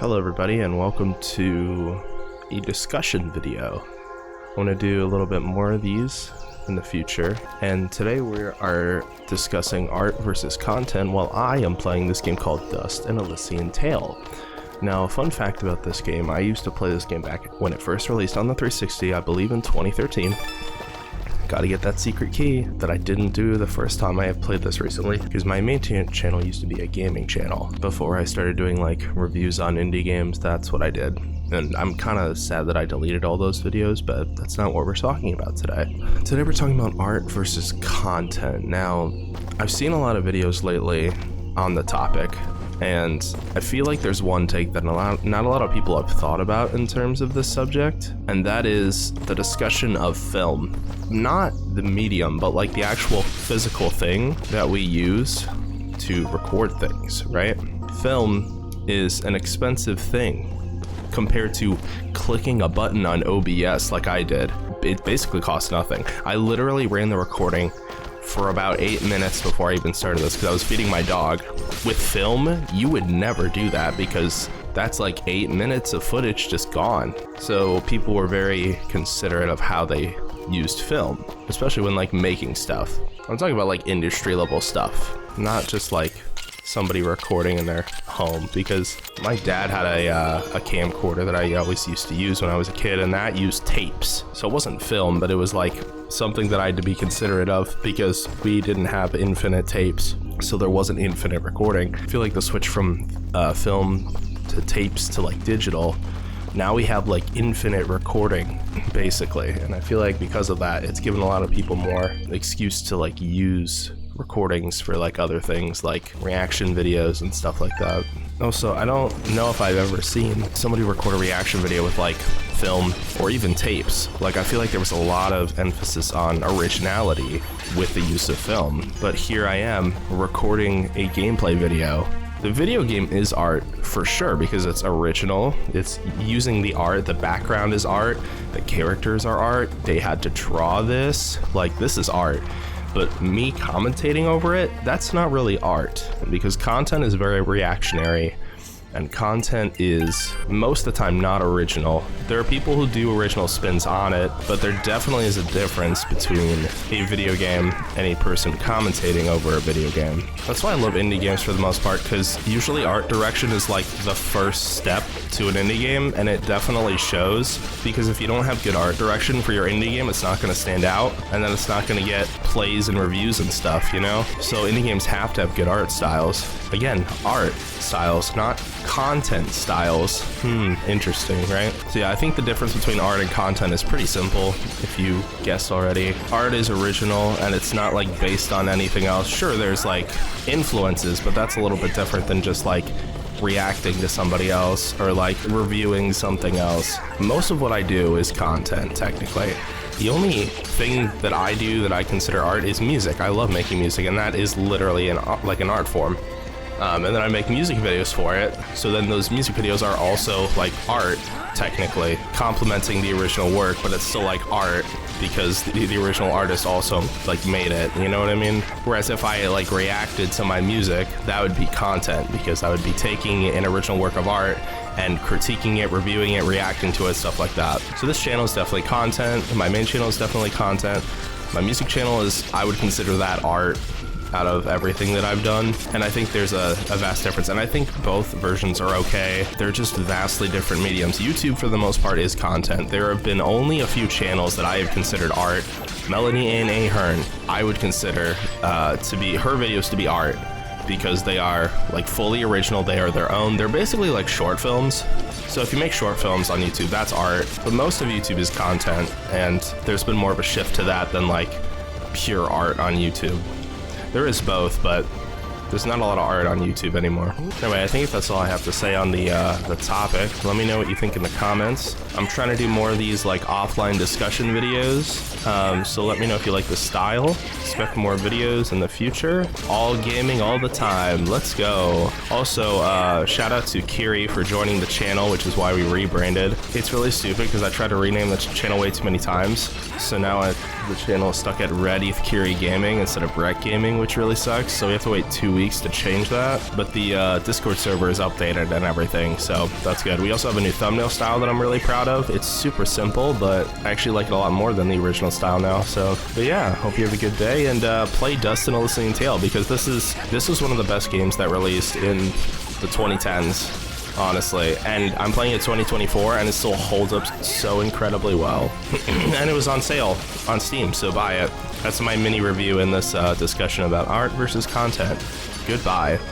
Hello everybody and welcome to a discussion video. I want to do a little bit more of these in the future, and today we are discussing art versus content while I am playing this game called Dust: An Elysian Tale. Now, a fun fact about this game, I used to play this game back when it first released on the 360, I believe in 2013. Gotta get that secret key that I didn't do the first time I have played this recently, because my main channel used to be a gaming channel. Before I started doing like reviews on indie games, that's what I did. And I'm kind of sad that I deleted all those videos, but that's not what we're talking about today. Today we're talking about art versus content. Now, I've seen a lot of videos lately on the topic, and I feel like there's one take that not a lot of people have thought about in terms of this subject, and that is the discussion of film. Not the medium, but like the actual physical thing that we use to record things, right? Film is an expensive thing compared to clicking a button on OBS like I did. It basically costs nothing. I literally ran the recording for about 8 minutes before I even started this because I was feeding my dog. With film, you would never do that because that's like 8 minutes of footage just gone. So people were very considerate of how they used film, especially when like making stuff. I'm talking about like industry level stuff, not just like somebody recording in their home, because my dad had a camcorder that I always used to use when I was a kid, and that used tapes. So it wasn't film, but it was like something that I had to be considerate of because we didn't have infinite tapes, so there wasn't infinite recording. I feel like the switch from film to tapes to like digital, now we have like infinite recording basically, and I feel like because of that it's given a lot of people more excuse to like use recordings for like other things like reaction videos and stuff like that. Also, I don't know if I've ever seen somebody record a reaction video with like film or even tapes. Like, I feel like there was a lot of emphasis on originality with the use of film, but here I am recording a gameplay video. The video game is art for sure because it's original. It's using the art, the background is art, the characters are art, they had to draw this, like this is art. But me commentating over it, that's not really art, because content is very reactionary and content is most of the time not original. There are people who do original spins on it, but there definitely is a difference between a video game and a person commentating over a video game. That's why I love indie games for the most part, because usually art direction is like the first step to an indie game, and it definitely shows, because if you don't have good art direction for your indie game, it's not going to stand out, and then it's not going to get plays and reviews and stuff, you know? So indie games have to have good art styles. Again, art styles, not content styles. Interesting, right? So yeah, I think the difference between art and content is pretty simple, if you guessed already. Art is original and it's not like based on anything else. Sure, there's like influences, but that's a little bit different than just like reacting to somebody else or like reviewing something else. Most of what I do is content, technically. The only thing that I do that I consider art is music. I love making music, and that is literally like an art form. And then I make music videos for it, so then those music videos are also like art, technically, complementing the original work, but it's still like art because the original artist also like made it, you know what I mean? Whereas if I like reacted to my music, that would be content, because I would be taking an original work of art and critiquing it, reviewing it, reacting to it, stuff like that. So this channel is definitely content, my main channel is definitely content, my music channel is, I would consider that art out of everything that I've done, and I think there's a vast difference, and I think both versions are okay. They're just vastly different mediums. YouTube for the most part is content. There have been only a few channels that I have considered art. Melanie Ann Ahern, I would consider to be her videos to be art, because they are like fully original, they are their own. They're basically like short films. So if you make short films on YouTube, that's art, but most of YouTube is content, and there's been more of a shift to that than like pure art on YouTube. There is both, but there's not a lot of art on YouTube anymore. Anyway, I think that's all I have to say on the topic. Let me know what you think in the comments. I'm trying to do more of these like offline discussion videos, so let me know if you like the style. Expect more videos in the future. All gaming all the time. Let's go. Also, shout out to Kiri for joining the channel, which is why we rebranded. It's really stupid because I tried to rename the channel way too many times, so now the channel is stuck at Ready Kiri Gaming instead of Brett Gaming, which really sucks. So we have to wait 2 weeks to change that. But the Discord server is updated and everything, so that's good. We also have a new thumbnail style that I'm really proud of. It's super simple, but I actually like it a lot more than the original style now. So, but yeah, hope you have a good day and play Dust in a Listening Tale, because this was one of the best games that released in the 2010s. Honestly, and I'm playing it 2024 and it still holds up so incredibly well. And it was on sale on Steam, so buy it. That's my mini review in this discussion about art versus content. Goodbye.